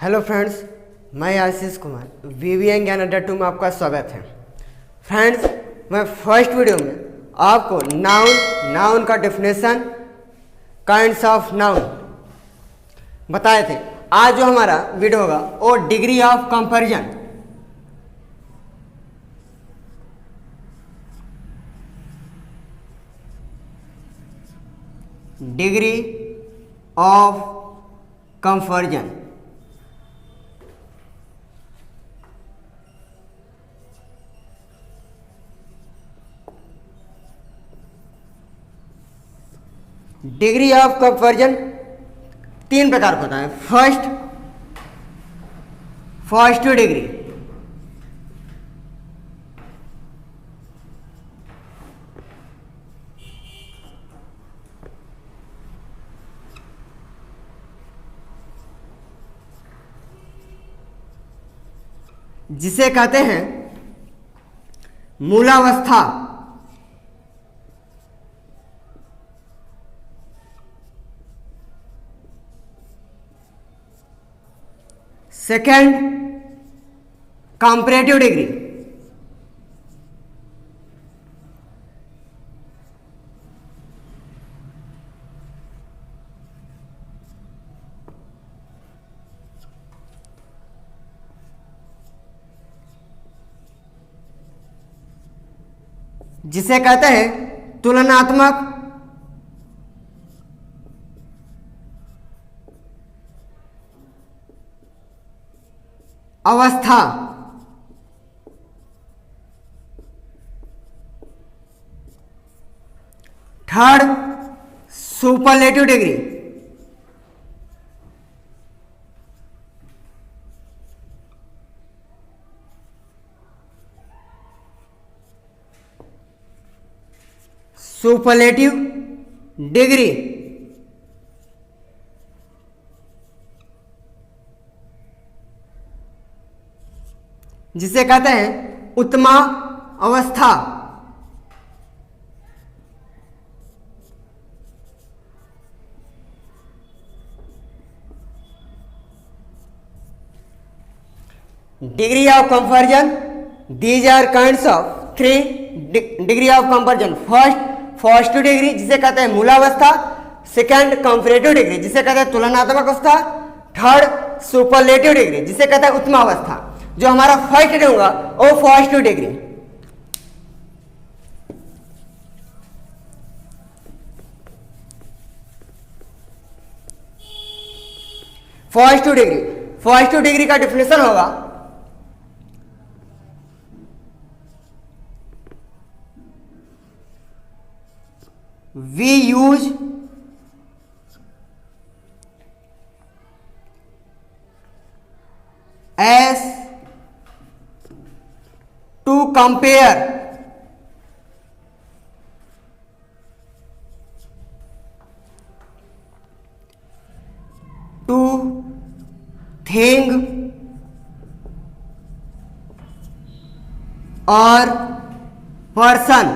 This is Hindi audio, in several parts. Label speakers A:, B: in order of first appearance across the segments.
A: हेलो फ्रेंड्स, मैं आशीष कुमार वीवीएन ज्ञान अड्डा 2 में आपका स्वागत है। फ्रेंड्स, मैं फर्स्ट वीडियो में आपको नाउन का डेफिनेशन, काइंड्स ऑफ नाउन बताए थे। आज जो हमारा वीडियो होगा वो degree of comparison, degree of comparison. Degree of comparison 3 प्रकार का होता है। फर्स्ट डिग्री, जिसे कहते हैं मूलावस्था। सेकेंड, कंपैरेटिव डिग्री, जिसे कहते हैं तुलनात्मक अवस्था। Third, superlative degree, superlative degree जिसे कहते हैं उत्तम अवस्था। Degree of comparison, these are kinds of 3 degree of comparison. First degree जिसे कहते हैं मूलावस्था, सेकंड कंपैरेटिव डिग्री जिसे कहते हैं तुलनात्मक अवस्था, थर्ड सुपरलेटिव डिग्री जिसे कहते हैं उत्तम अवस्था। जो हमारा फर्स्ट डिग्री होगा वो फर्स्ट डिग्री। फर्स्ट डिग्री का डेफिनेशन होगा we use as to compare to thing or person।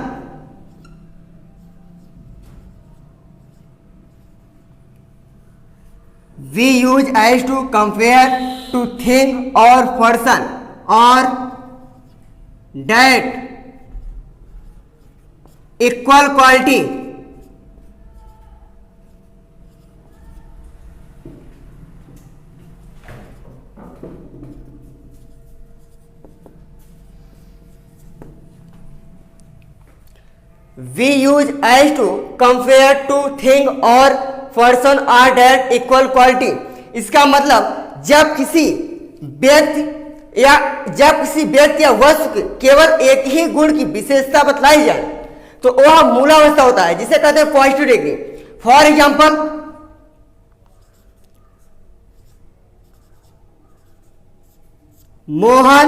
A: We use as to compare to thing or person or that equal quality we use as to compare to thing or person are that equal quality. इसका मतलब जब किसी व्यक्ति या वस्तु के केवल एक ही गुण की विशेषता बतलाई जाए तो वह मूलावस्था होता है, जिसे कहते हैं positive degree. For example, Mohan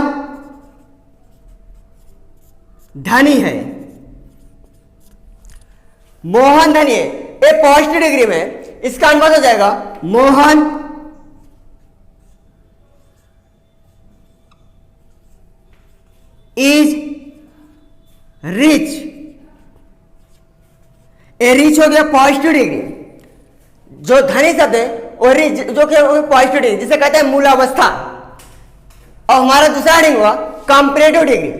A: धनी है। मोहन धनी है, ये पॉजिटिव डिग्री में इसका अनुवाद हो जाएगा Mohan is rich. A rich हो गया पॉजिटिव डिग्री। जो धनी शब्द है और जो कि पॉजिटिव डिग्री जिसे कहते हैं मूलावस्था। और हमारा दूसरा हेडिंग हुआ कंपैरेटिव डिग्री।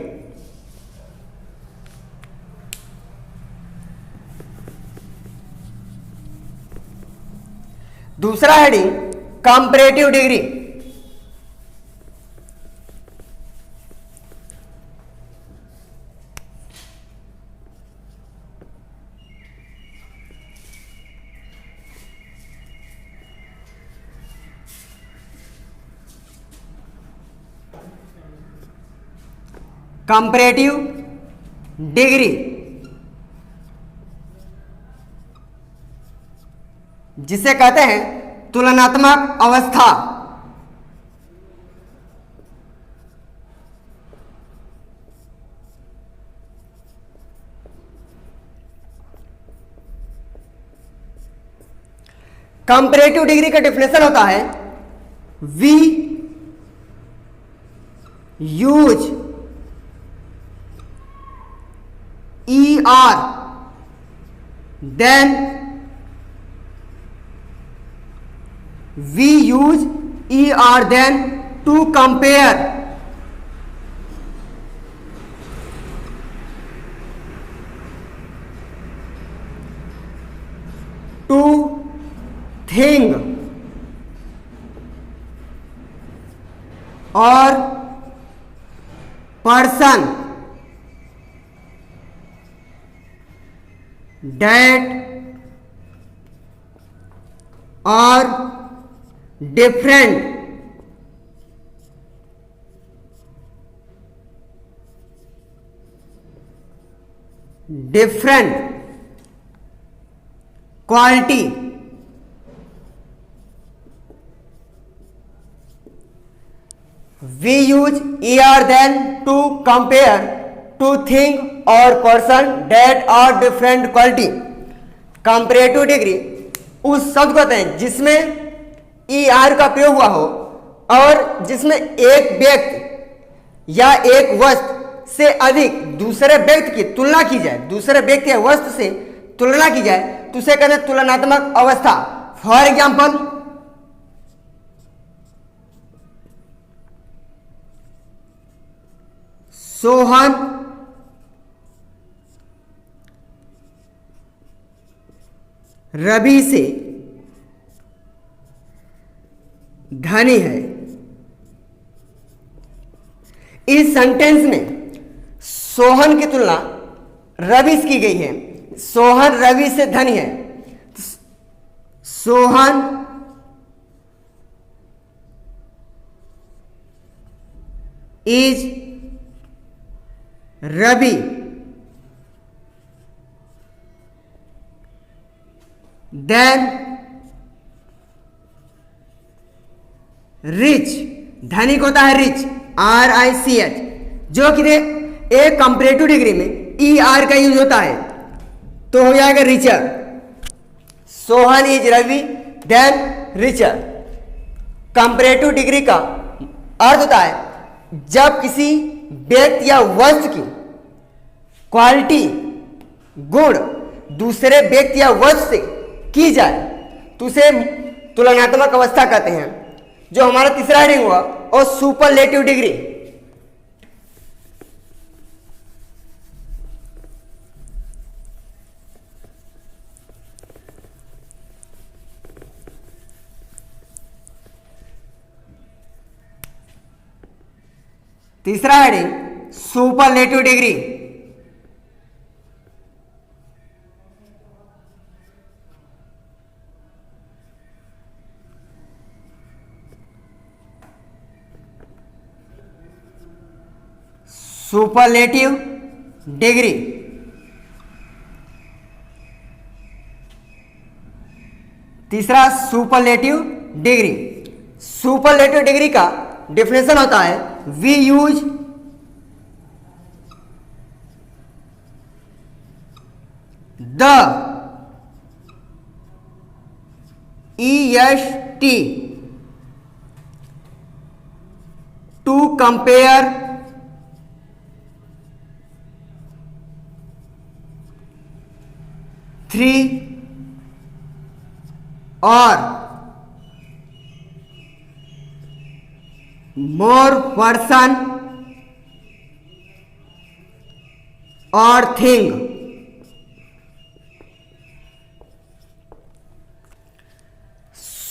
A: दूसरा heading comparative degree. Comparative degree जिसे कहते हैं तुलनात्मक अवस्था। कंपैरेटिव डिग्री का डेफिनेशन होता है we use ER then we use ER then to compare to thing or person that are different quality we use ER then to compare to thing और पर्सन डेट और डिफरेंट क्वालिटी। कंपैरेटिव डिग्री उस शब्द को कहते हैं जिसमें ER का प्रयोग हुआ हो और जिसमें एक व्यक्ति या एक वस्तु से अधिक दूसरे व्यक्ति की तुलना की जाए, दूसरे व्यक्ति या वस्तु से तुलना की जाए, तो उसे कहते हैं तुलनात्मक अवस्था। फॉर एग्जाम्पल सोहन रवि से धनी है। इस सेंटेंस में सोहन की तुलना रवि से की गई है। सोहन रवि से धनी है। Sohan is Ravi than rich. धनिक होता है रिच, RICH, जो कि एक कंपैरेटिव डिग्री में ER का यूज होता है, तो हो जाएगा richer. Sohan is Ravi than richer. Comparative degree का अर्थ होता है जब किसी व्यक्ति या वस्तु की क्वालिटी गुण दूसरे व्यक्ति या वस्तु से की जाए तो उसे तुलनात्मक अवस्था कहते हैं। जो हमारा तीसरा हेडिंग हुआ और सुपरलेटिव डिग्री। तीसरा heading superlative degree. Superlative degree तीसरा सुपरलेटिव डिग्री। सुपरलेटिव डिग्री का डेफिनेशन होता है we use the EST to compare three और मोर पर्सन और थिंग।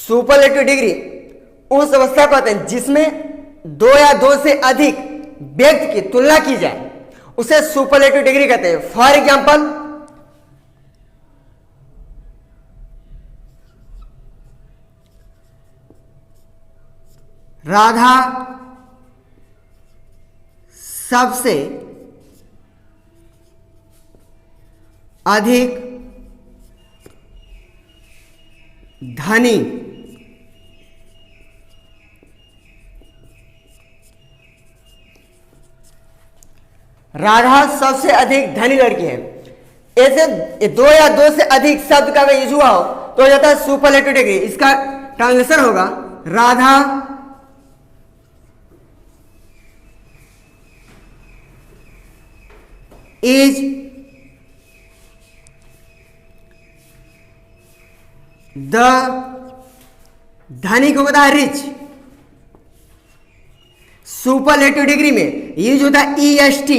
A: सुपरलेटिव डिग्री उस अवस्था को कहते हैं जिसमें दो या दो से अधिक व्यक्ति की तुलना की जाए, उसे सुपरलेटिव डिग्री कहते हैं। फॉर एग्जाम्पल, राधा सबसे अधिक धनी। राधा सबसे अधिक धनी लड़की है। ऐसे दो या दो से अधिक शब्द का अगर यूज हुआ हो तो हो जाता है सुपरलेटिव डिग्री। इसका ट्रांसलेशन होगा राधा इज द धनी को होता है रिच। सुपरलेटिव डिग्री में यूज होता है EST।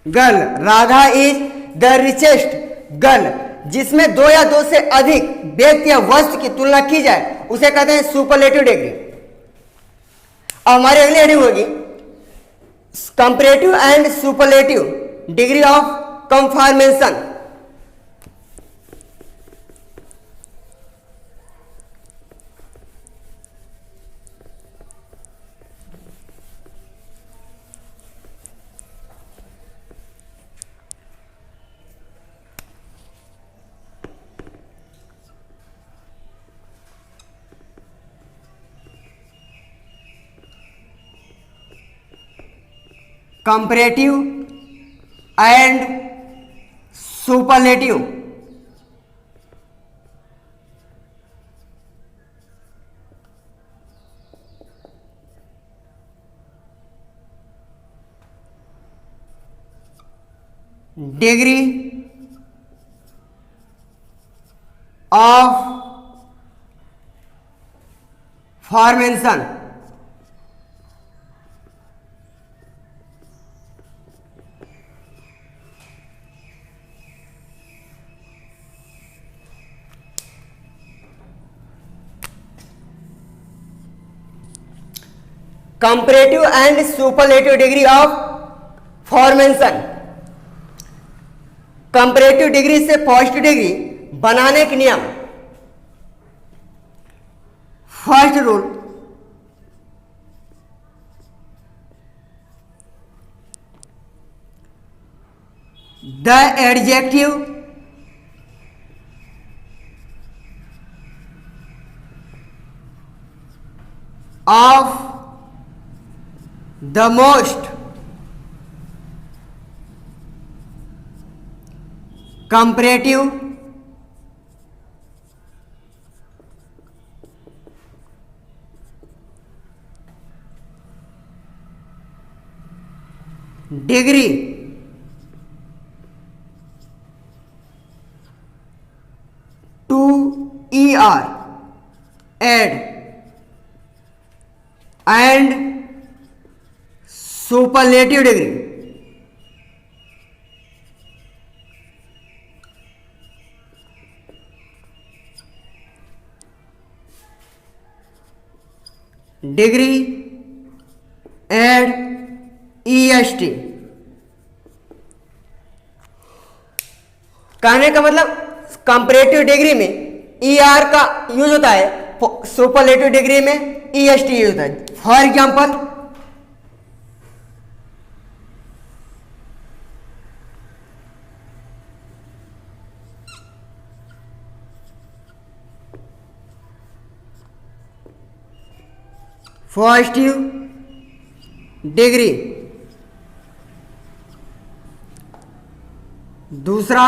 A: Girl, Radha is the richest girl. जिसमें दो या दो से अधिक व्यक्ति या वस्तु की तुलना की जाए उसे कहते हैं सुपरलेटिव डिग्री। अब हमारी अगली हेडिंग होगी comparative and superlative degree of conformation. Comparative and superlative degree of formation. Comparative and superlative degree of formation. Comparative degree से पॉजिटिव डिग्री बनाने के नियम। First rule, the adjective of the most comparative degree to ER add and superlative degree. Degree add EST। कहने का मतलब कंपैरेटिव डिग्री में ER का यूज होता है, सुपरलेटिव डिग्री में EST यूज होता है। फॉर एग्जाम्पल, पॉजिटिव डिग्री, दूसरा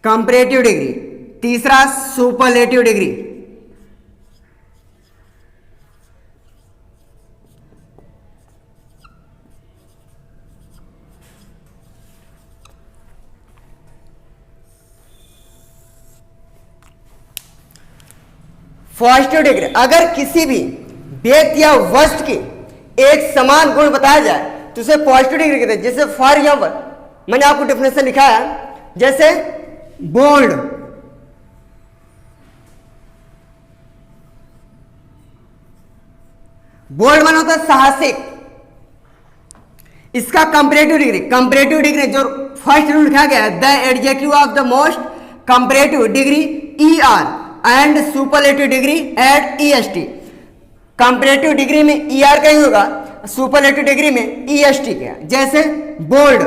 A: कंपैरेटिव डिग्री, तीसरा सुपरलेटिव डिग्री। पॉजिटिव डिग्री, अगर किसी भी व्यक्ति या वस्तु के एक समान गुण बताया जाए तो उसे पॉजिटिव डिग्री कहते हैं। जैसे फॉर एग्जाम्पल मैंने आपको डेफिनेशन लिखा है, जैसे बोल्ड, बोल्ड माना होता है साहसिक। इसका कंपैरेटिव डिग्री, कंपैरेटिव डिग्री जो फर्स्ट रूल लिखा गया है, the adjective of the most comparative degree E R and superlative degree at E S T. Comparative degree में ई आर का ही होगा, सुपरलेटिव डिग्री में ई एस टी का। जैसे बोल्ड,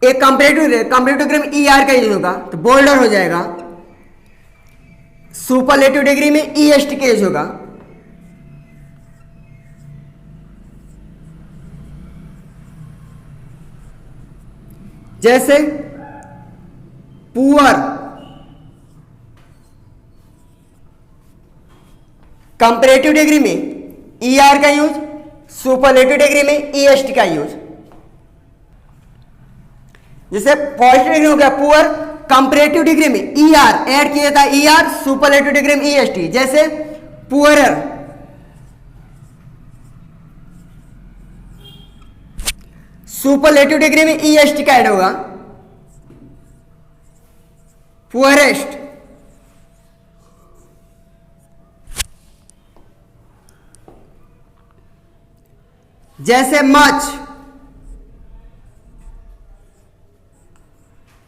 A: एक कंपैरेटिव डिग्री में ई आर का यूज होगा तो बोल्डर हो जाएगा, सुपरलेटिव डिग्री में ई एस टी का यूज होगा। जैसे पुअर, कंपैरेटिव डिग्री में ई आर का यूज, सुपरलेटिव डिग्री में ई एस टी का यूज। जैसे पॉजिटिव डिग्री हो गया पुअर, कंपैरेटिव डिग्री में ई आर ऐड किया जाता है, ई आर, सुपरलेटिव डिग्री में ई एस टी। जैसे पुअरर, सुपरलेटिव डिग्री में ई एस टी का ऐड होगा, पुअरेस्ट। जैसे मच,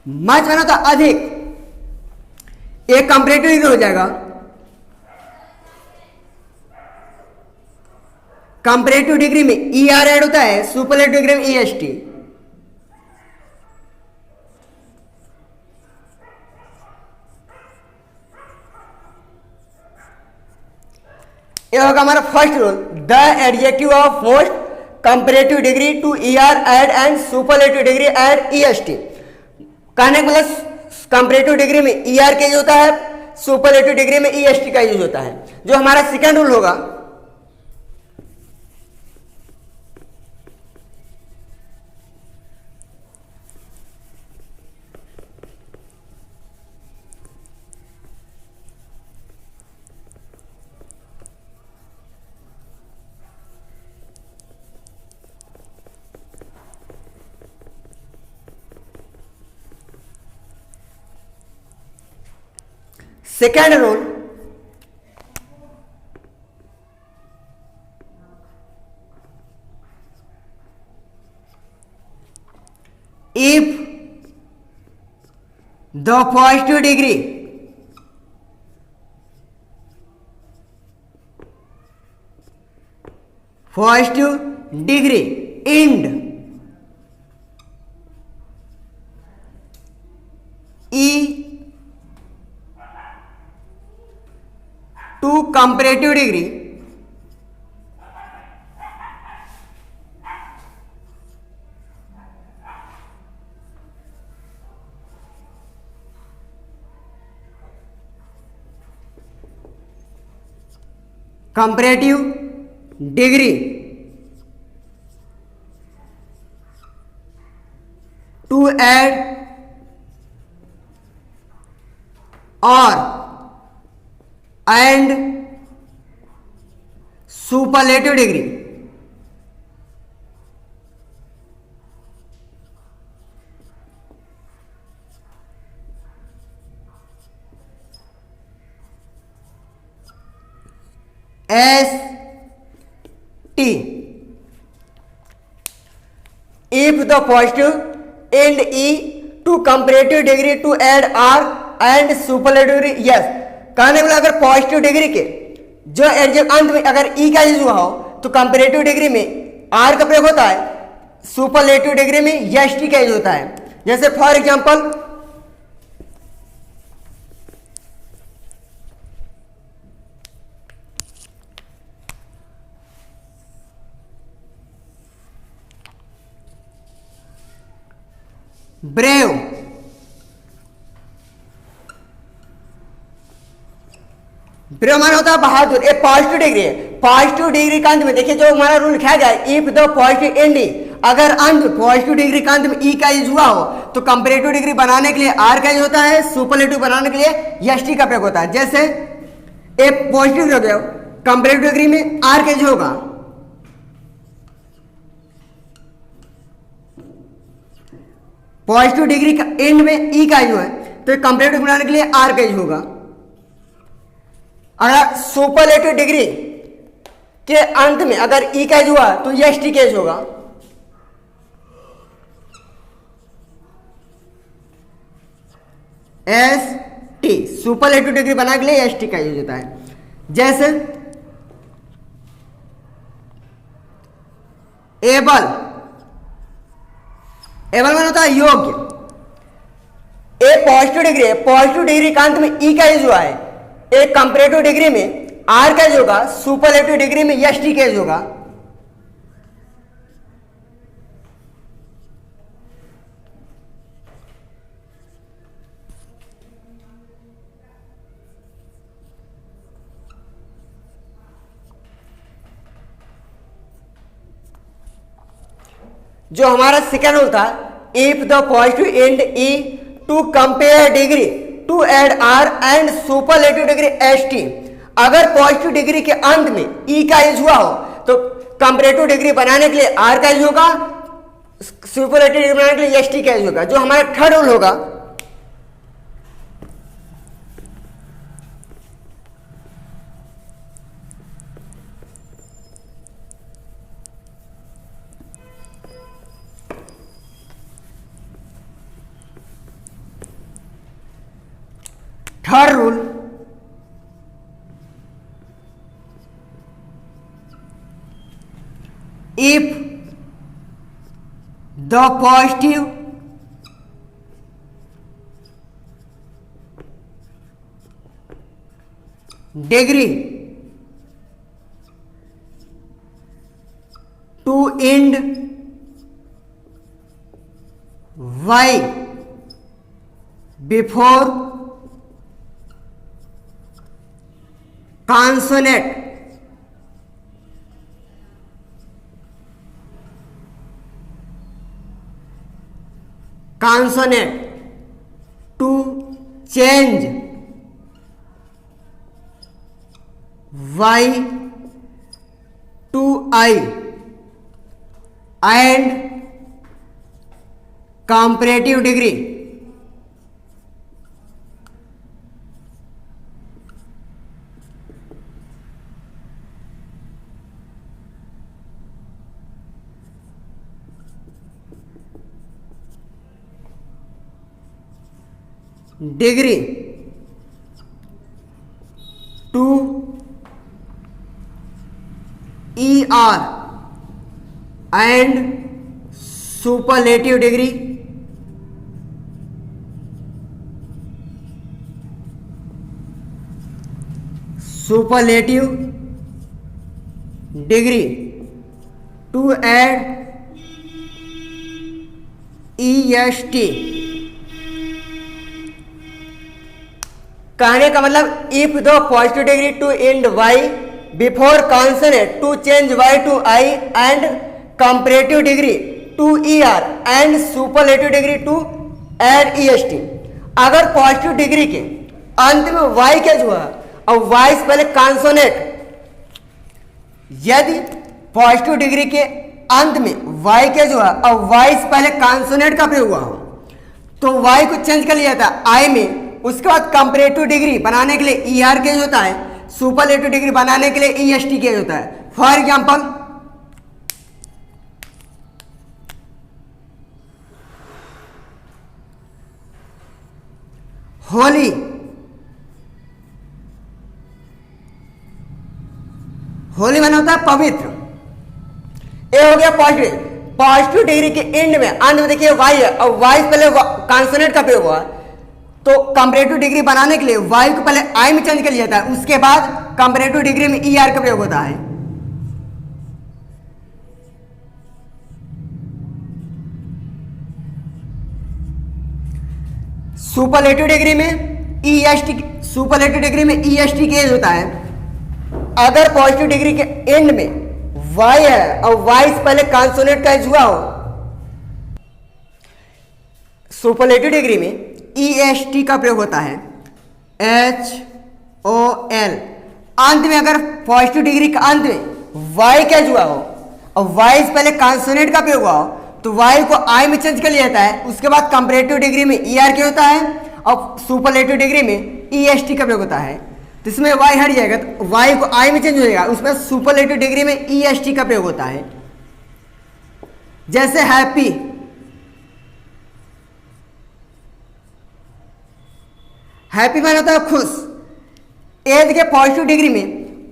A: मच माना तो अधिक, एक कंपैरेटिव डिग्री हो जाएगा, कंपैरेटिव डिग्री में ई आर ऐड होता है, सुपरलेटिव डिग्री में ई एस टी। ये होगा हमारा first rule, the adjective of most comparative degree to E R add and superlative degree add E S T. कहने का मतलब कंपैरेटिव डिग्री में ई आर का यूज होता है, सुपरलेटिव डिग्री में ई एस टी का यूज होता है। जो हमारा सेकेंड रूल होगा, second rule, if the positive degree end e to comparative degree comparative degree to add or and superlative degree S T if the positive end E to comparative degree to add R and superlative degree yes। कहने वाला अगर पॉजिटिव डिग्री के जो एडजेक्ट अंत में अगर ई का यूज हुआ हो तो कंपैरेटिव डिग्री में आर का प्रयोग होता है, सुपरलेटिव डिग्री में एस टी का यूज होता है। जैसे फॉर एग्जांपल ब्रेव, ब्रेव माना होता है बहादुर। ये पॉजिटिव डिग्री है। पॉजिटिव डिग्री का अंत में देखिए जो हमारा रूल लिखा गया है, इफ द पॉजिटिव एंड ई, अगर अंत पॉजिटिव डिग्री का अंत में ई का यूज हुआ हो तो कंपैरेटिव डिग्री बनाने के लिए आर का यूज होता है, सुपरलेटिव बनाने के लिए एस टी का प्रयोग होता है। जैसे ए पॉजिटिव हो गया, कंपैरेटिव डिग्री में आर का यूज होगा, पॉजिटिव डिग्री का एंड में ई का यूज है तो कंपैरेटिव बनाने के लिए आर का यूज होगा। अगर सुपरलेटिव डिग्री के अंत में अगर ई का यूज हुआ तो एस टी का यूज होगा। एस टी सुपरलेटिव डिग्री बनाने के लिए एस टी का यूज होता है। जैसे एबल, एबल माना होता है योग्य। ए पॉजिटिव डिग्री है, पॉजिटिव डिग्री का अंत में ई का यूज हुआ है। एक कंपैरेटिव डिग्री में आर का यूज होगा, सुपरलेटिव डिग्री में एस टी का यूज होगा। जो हमारा सेकेंड रूल था, if the positive end E to compare degree to add R and superlative degree S T, अगर पॉजिटिव डिग्री के अंत में ई का यूज हुआ हो तो कंपैरेटिव डिग्री बनाने के लिए आर का यूज होगा, सुपरलेटिव डिग्री बनाने के लिए एस टी का यूज होगा। जो हमारा थर्ड रूल होगा, third rule, if the positive degree to end y before consonant to change y to I and comparative degree degree to ER and superlative degree to add EST। कहने का मतलब if the positive degree to end Y before consonant to change Y to I and comparative degree to E R and superlative degree to add E S T. अगर पॉजिटिव डिग्री के अंत में वाई क्या हुआ और वाई से पहले कॉन्सोनेंट, यदि पॉजिटिव डिग्री के अंत में वाई क्या हुआ और वाई से पहले कॉन्सोनेंट का प्रयोग हुआ हो तो वाई को चेंज कर लिया जाता आई में। उसके बाद कंपैरेटिव डिग्री बनाने के लिए ई आर केज होता है, सुपरलेटिव डिग्री बनाने के लिए ई एस टी केज होता है। फॉर एग्जाम्पल होली, होली माना होता है पवित्र। ये हो गया पॉजिटिव। पॉजिटिव डिग्री के एंड में अंत में देखिए वाई है और वाई से पहले कॉन्सोनेंट का प्रयोग हुआ तो कंपैरेटिव डिग्री बनाने के लिए वाई को पहले आई में चेंज कर लिया जाता है, उसके बाद कंपैरेटिव डिग्री में ई आर का प्रयोग होता है। सुपरलेटिव डिग्री में ईएसटी, सुपरलेटिव डिग्री में ईएसटी केस होता है अगर पॉजिटिव डिग्री के एंड में y है और y से पहले कॉन्सोनेंट का एज हुआ हो। सुपरलेटिव डिग्री में ईएसटी का प्रयोग होता है HOL। अंत में अगर पॉजिटिव डिग्री के अंत में y का एज हुआ हो और y से पहले कॉन्सोनेंट का प्रयोग हुआ हो तो y को I में चेंज कर लिया जाता है। उसके बाद कंपैरेटिव डिग्री में ER क्या होता है और सुपरलेटिव डिग्री में EST का प्रयोग होता है। तो इसमें y हट जाएगा तो y को I में चेंज हो जाएगा। उसमें सुपरलेटिव डिग्री में EST का प्रयोग होता है। जैसे हैप्पी, हैप्पी माने होता है खुश। एज के पॉजिटिव डिग्री में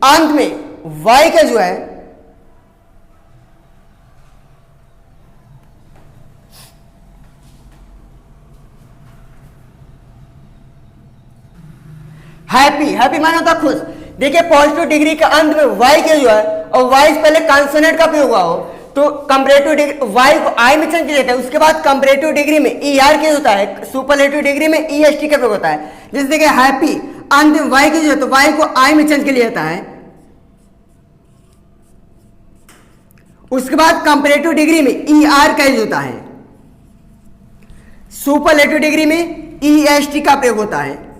A: अंत में y का जो है हैप्पी, हैप्पी माना होता खुश। देखिए पॉजिटिव डिग्री के अंत में y के जो है और y से पहले कॉन्सोनेंट का प्रयोग हुआ हो तो कंपैरेटिव डिग्री y को I में चेंज किया जाता है। उसके बाद कंपैरेटिव डिग्री में ER के होता है, सुपरलेटिव डिग्री में EST का प्रयोग होता है। जैसे देखिए हैप्पी अंत में y के जो है तो y को I में चेंज कर लिया जाता है। उसके बाद कंपैरेटिव डिग्री में ER का यूज होता है। सुपरलेटिव डिग्री में EST का प्रयोग होता है।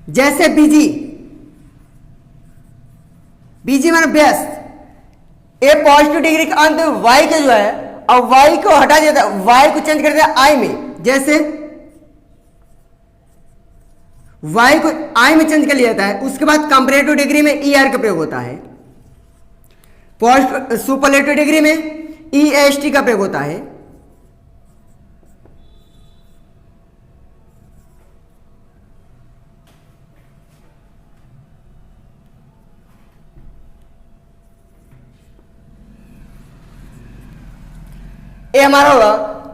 A: जैसे बिजी, बिजी माने व्यस्त। ए पॉजिटिव डिग्री के अंत में y के जो है और y को हटा दिया था, y को चेंज कर दिया I में। जैसे y को I में चेंज कर लिया जाता है। उसके बाद कंपैरेटिव डिग्री में ER का प्रयोग होता है। सुपरलेटिव डिग्री में EST का प्रयोग होता है। ये हमारा होगा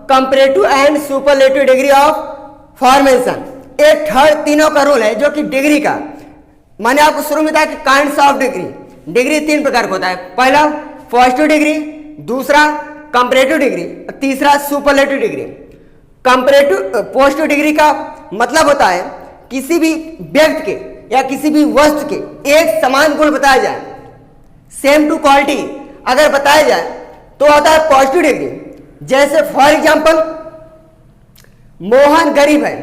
A: comparative and superlative degree of formation. ये थर्ड तीनों का रूल है जो कि डिग्री का, मैंने आपको शुरू में बताया कि काइंड्स ऑफ डिग्री, डिग्री तीन प्रकार का होता है। पहला पॉजिटिव डिग्री, दूसरा कंपैरेटिव डिग्री, तीसरा superlative degree. Comparative positive degree का मतलब होता है किसी भी व्यक्ति के या किसी भी वस्तु के एक समान गुण बताया जाए, सेम टू क्वालिटी अगर बताया जाए तो होता है पॉजिटिव डिग्री। जैसे फॉर एग्जाम्पल मोहन गरीब है,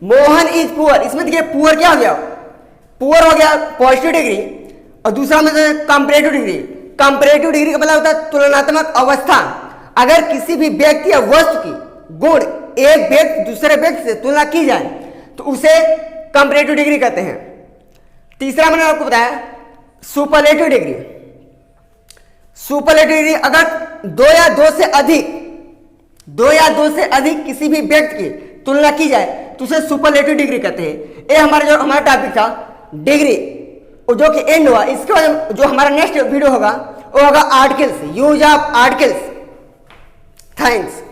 A: मोहन इज पुअर। इसमें देखिए पुअर क्या हो गया, पुअर हो गया पॉजिटिव डिग्री। और दूसरा मतलब कंपैरेटिव डिग्री, कंपैरेटिव डिग्री का मतलब होता है तुलनात्मक अवस्था। अगर किसी भी व्यक्ति या वस्तु की गुण एक व्यक्ति दूसरे व्यक्ति से तुलना की जाए तो उसे कंपैरेटिव डिग्री कहते हैं। तीसरा मैंने आपको बताया सुपरलेटिव डिग्री। सुपरलेटिव डिग्री अगर दो या दो से अधिक किसी भी व्यक्ति की तुलना की जाए तो उसे सुपरलेटिव डिग्री कहते हैं। ये हमारा टॉपिक था डिग्री जो कि एंड हुआ। इसके बाद जो हमारा नेक्स्ट वीडियो होगा वो होगा articles, use of articles. Thanks.